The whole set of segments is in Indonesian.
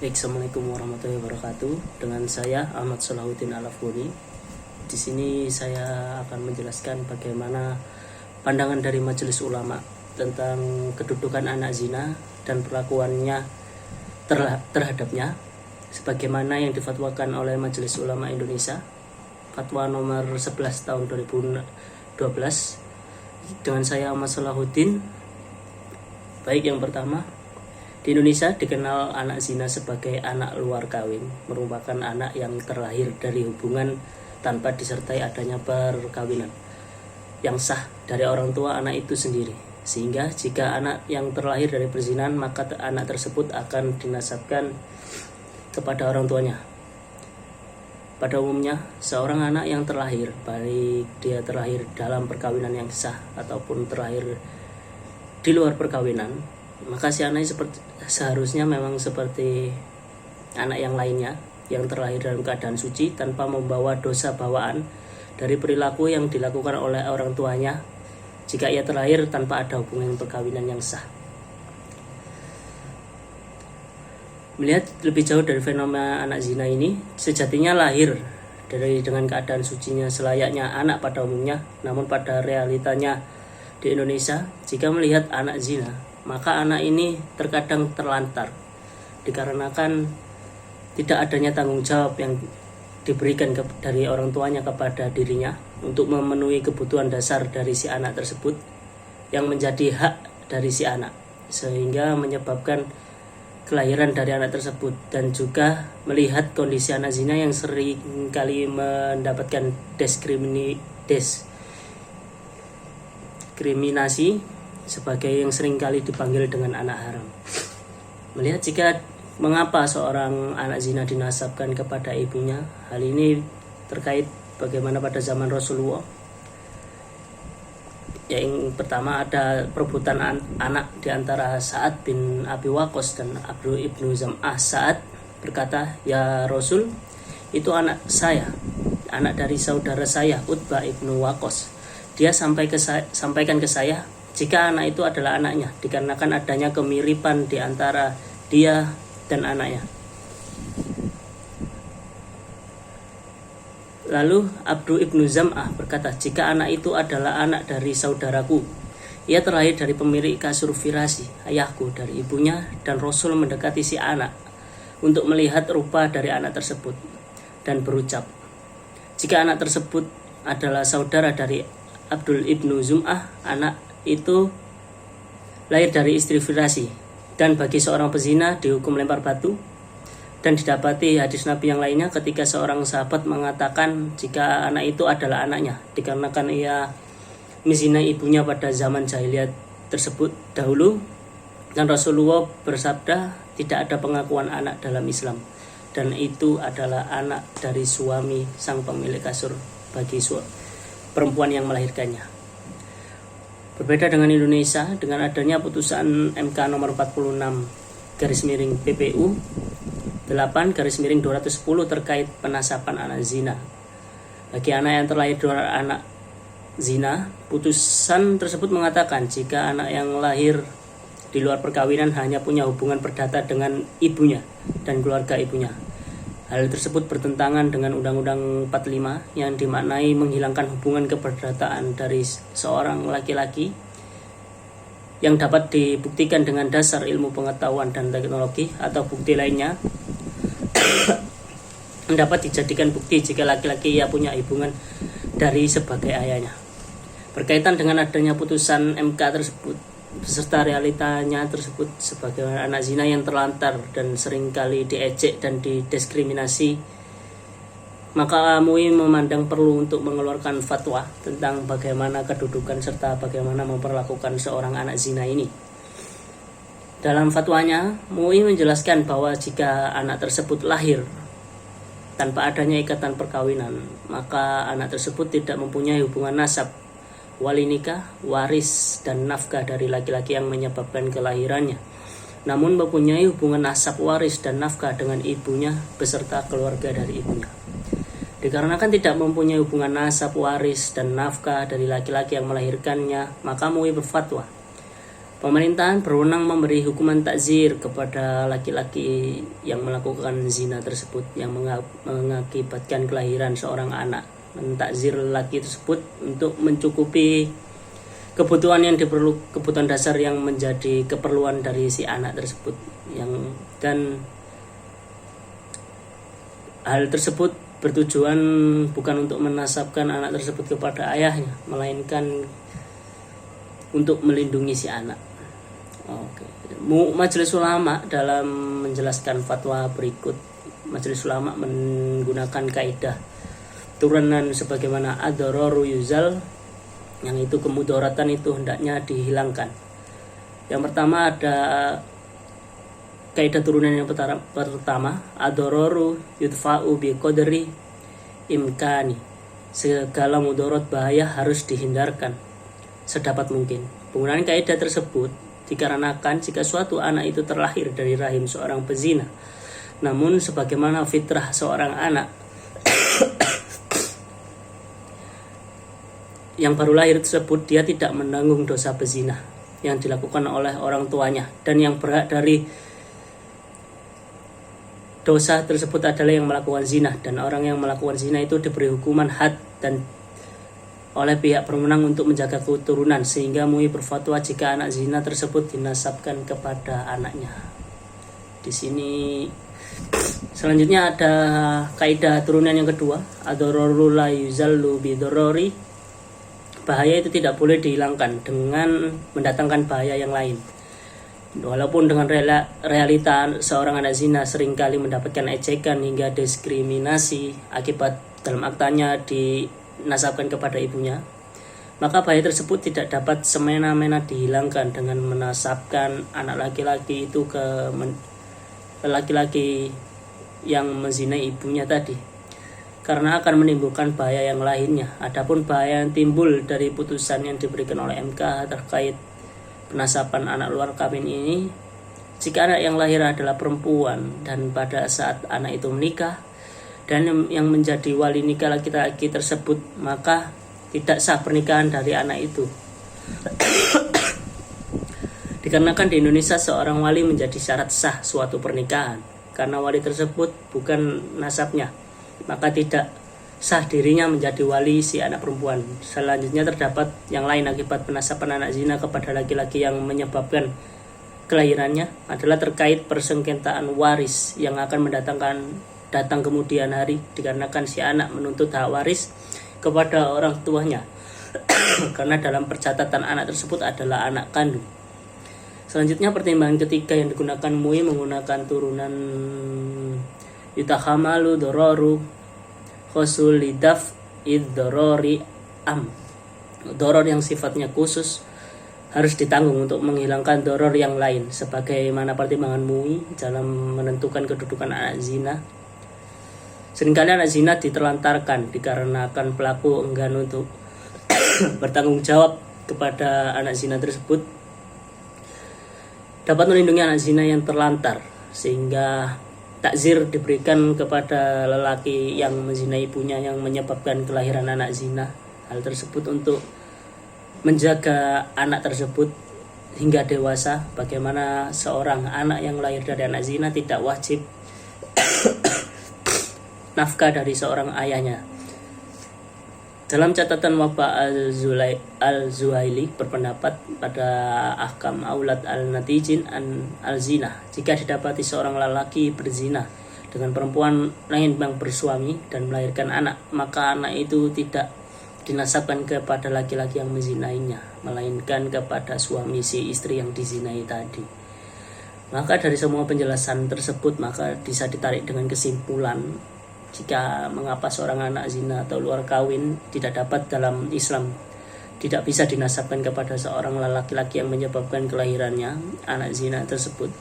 Assalamualaikum warahmatullahi wabarakatuh. Dengan saya Ahmad Salahuddin Alafuni. Di sini saya akan menjelaskan bagaimana pandangan dari Majelis Ulama tentang kedudukan anak zina dan perlakuannya terhadapnya, sebagaimana yang difatwakan oleh Majelis Ulama Indonesia, Fatwa nomor 11 tahun 2012. Dengan saya Ahmad Salahuddin. Baik, yang pertama, di Indonesia dikenal anak zina sebagai anak luar kawin, merupakan anak yang terlahir dari hubungan tanpa disertai adanya perkawinan yang sah dari orang tua anak itu sendiri. Sehingga jika anak yang terlahir dari perzinahan, maka anak tersebut akan dinasabkan kepada orang tuanya. Pada umumnya, seorang anak yang terlahir, baik dia terlahir dalam perkawinan yang sah ataupun terlahir di luar perkawinan, maka si anak seharusnya memang seperti anak yang lainnya yang terlahir dalam keadaan suci tanpa membawa dosa bawaan dari perilaku yang dilakukan oleh orang tuanya jika ia terlahir tanpa ada hubungan perkawinan yang sah. Melihat lebih jauh dari fenomena anak zina ini, sejatinya lahir dengan keadaan sucinya selayaknya anak pada umumnya, namun pada realitanya di Indonesia, jika melihat anak zina, maka anak ini terkadang terlantar dikarenakan tidak adanya tanggung jawab yang diberikan dari orang tuanya kepada dirinya untuk memenuhi kebutuhan dasar dari si anak tersebut yang menjadi hak dari si anak, sehingga menyebabkan kelahiran dari anak tersebut. Dan juga melihat kondisi anak zina yang sering kali mendapatkan diskriminasi sebagai yang sering kali dipanggil dengan anak haram. Melihat jika mengapa seorang anak zina dinasabkan kepada ibunya, hal ini terkait bagaimana pada zaman Rasulullah. Yang pertama, ada perebutan anak di antara Sa'ad bin Abi Waqqas dan Abdul ibnu Zam'ah. Sa'ad berkata, "Ya Rasul, itu anak saya, anak dari saudara saya Utbah ibnu Waqqas. Dia sampaikan ke saya jika anak itu adalah anaknya, dikarenakan adanya kemiripan di antara dia dan anaknya." Lalu Abdul ibnu Zam'ah berkata, "Jika anak itu adalah anak dari saudaraku, ia terlahir dari pemilik kasur firasi, ayahku, dari ibunya, dan Rasul mendekati si anak untuk melihat rupa dari anak tersebut dan berucap, jika anak tersebut adalah saudara dari Abdul ibnu Zam'ah, anak itu lahir dari istri firasi, dan bagi seorang pezina dihukum lempar batu." Dan didapati hadis Nabi yang lainnya ketika seorang sahabat mengatakan jika anak itu adalah anaknya, dikarenakan ia menzina ibunya pada zaman jahiliyah tersebut dahulu. Dan Rasulullah bersabda, tidak ada pengakuan anak dalam Islam, dan itu adalah anak dari suami sang pemilik kasur bagi perempuan yang melahirkannya. Berbeda dengan Indonesia, dengan adanya putusan MK nomor 46/PPU 8/210 terkait penasaban anak zina. Bagi anak yang terlahir dari anak zina, putusan tersebut mengatakan jika anak yang lahir di luar perkawinan hanya punya hubungan perdata dengan ibunya dan keluarga ibunya. Hal tersebut bertentangan dengan Undang-Undang 45 yang dimaknai menghilangkan hubungan keperdataan dari seorang laki-laki yang dapat dibuktikan dengan dasar ilmu pengetahuan dan teknologi atau bukti lainnya dapat dijadikan bukti jika laki-laki ia punya hubungan dari sebagai ayahnya. Berkaitan dengan adanya putusan MK tersebut beserta realitanya tersebut sebagai anak zina yang terlantar dan seringkali diejek dan didiskriminasi, maka MUI memandang perlu untuk mengeluarkan fatwa tentang bagaimana kedudukan serta bagaimana memperlakukan seorang anak zina ini. Dalam fatwanya, MUI menjelaskan bahwa jika anak tersebut lahir tanpa adanya ikatan perkawinan, maka anak tersebut tidak mempunyai hubungan nasab, wali nikah, waris, dan nafkah dari laki-laki yang menyebabkan kelahirannya, namun mempunyai hubungan nasab, waris, dan nafkah dengan ibunya beserta keluarga dari ibunya. Dikarenakan tidak mempunyai hubungan nasab, waris, dan nafkah dari laki-laki yang melahirkannya, maka MUI berfatwa Pemerintahan berwenang memberi hukuman takzir kepada laki-laki yang melakukan zina tersebut yang mengakibatkan kelahiran seorang anak. Mentakzir laki tersebut untuk mencukupi kebutuhan kebutuhan dasar yang menjadi keperluan dari si anak tersebut, dan hal tersebut bertujuan bukan untuk menasabkan anak tersebut kepada ayahnya, melainkan untuk melindungi si anak. Majelis Ulama dalam menjelaskan fatwa berikut, Majelis Ulama menggunakan kaidah turunan sebagaimana ad-dararu yuzal, yang itu kemudaratan itu hendaknya dihilangkan. Yang pertama ada kaidah turunan yang pertama, ad-dararu yudfa'u bi qadri imkani. Segala mudarat bahaya harus dihindarkan sedapat mungkin. Penggunaan kaidah tersebut dikarenakan jika suatu anak itu terlahir dari rahim seorang pezina, namun sebagaimana fitrah seorang anak yang baru lahir tersebut, dia tidak menanggung dosa pezina yang dilakukan oleh orang tuanya, dan yang berhak dari dosa tersebut adalah yang melakukan zina, dan orang yang melakukan zina itu diberi hukuman had dan oleh pihak berwenang untuk menjaga keturunan, sehingga MUI berfatwa jika anak zina tersebut dinasabkan kepada anaknya. Di sini selanjutnya ada kaidah turunan yang kedua, ad-dararu la yuzallu bid-darari. Bahaya itu tidak boleh dihilangkan dengan mendatangkan bahaya yang lain. Walaupun dengan realita seorang anak zina seringkali mendapatkan ejekan hingga diskriminasi akibat dalam aktanya dinasabkan kepada ibunya, maka bahaya tersebut tidak dapat semena-mena dihilangkan dengan menasabkan anak laki-laki itu ke laki-laki yang menzinai ibunya tadi, karena akan menimbulkan bahaya yang lainnya. Adapun bahaya yang timbul dari putusan yang diberikan oleh MK terkait penasaban anak luar kawin ini, jika anak yang lahir adalah perempuan dan pada saat anak itu menikah dan yang menjadi wali nikah laki-laki tersebut, maka tidak sah pernikahan dari anak itu. Dikarenakan di Indonesia seorang wali menjadi syarat sah suatu pernikahan, karena wali tersebut bukan nasabnya, maka tidak sah dirinya menjadi wali si anak perempuan. Selanjutnya terdapat yang lain akibat penasaban anak zina kepada laki-laki yang menyebabkan kelahirannya adalah terkait persengketaan waris yang akan datang kemudian hari, dikarenakan si anak menuntut hak waris kepada orang tuanya karena dalam percatatan anak tersebut adalah anak kandung. Selanjutnya pertimbangan ketiga yang digunakan MUI menggunakan turunan yutahamalu dororu khosul lidaf id-dorori am. Doror yang sifatnya khusus harus ditanggung untuk menghilangkan doror yang lain, sebagaimana pertimbangan MUI dalam menentukan kedudukan anak zina. Seringkali anak zina diterlantarkan dikarenakan pelaku enggan untuk bertanggung jawab kepada anak zina tersebut. Dapat melindungi anak zina yang terlantar, sehingga takzir diberikan kepada lelaki yang menzinai ibunya yang menyebabkan kelahiran anak zina. Hal tersebut untuk menjaga anak tersebut hingga dewasa. Bagaimana seorang anak yang lahir dari anak zina tidak wajib nafkah dari seorang ayahnya. Dalam catatan Waba al-Zuhaili berpendapat pada ahkam aulad al-natijin al-zina, jika didapati seorang lelaki berzina dengan perempuan lain yang bersuami dan melahirkan anak, maka anak itu tidak dinasabkan kepada laki-laki yang menzinainya, melainkan kepada suami si istri yang dizinai tadi. Maka dari semua penjelasan tersebut, maka bisa ditarik dengan kesimpulan jika mengapa seorang anak zina atau luar kawin tidak dapat dalam Islam, tidak bisa dinasabkan kepada seorang laki-laki yang menyebabkan kelahirannya anak zina tersebut.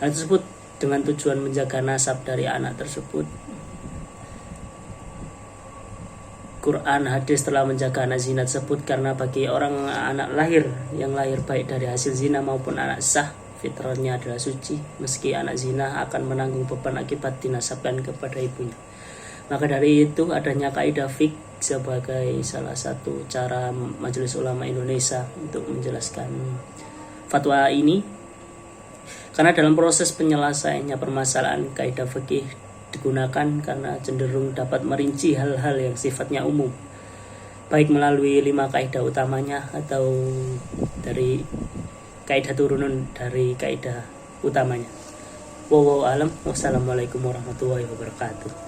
Hal tersebut dengan tujuan menjaga nasab dari anak tersebut. Quran hadis telah menjaga anak zina tersebut, karena bagi orang anak lahir yang lahir baik dari hasil zina maupun anak sah, fitrahnya adalah suci, meski anak zina akan menanggung beban akibat dinasabkan kepada ibunya. Maka dari itu adanya kaidah fiqh sebagai salah satu cara Majelis Ulama Indonesia untuk menjelaskan fatwa ini, karena dalam proses penyelesaiannya permasalahan kaidah fikih digunakan karena cenderung dapat merinci hal-hal yang sifatnya umum, baik melalui 5 kaidah utamanya atau dari kaidah turunan dari kaidah utamanya. Wallahu alam. Wassalamualaikum warahmatullahi wabarakatuh.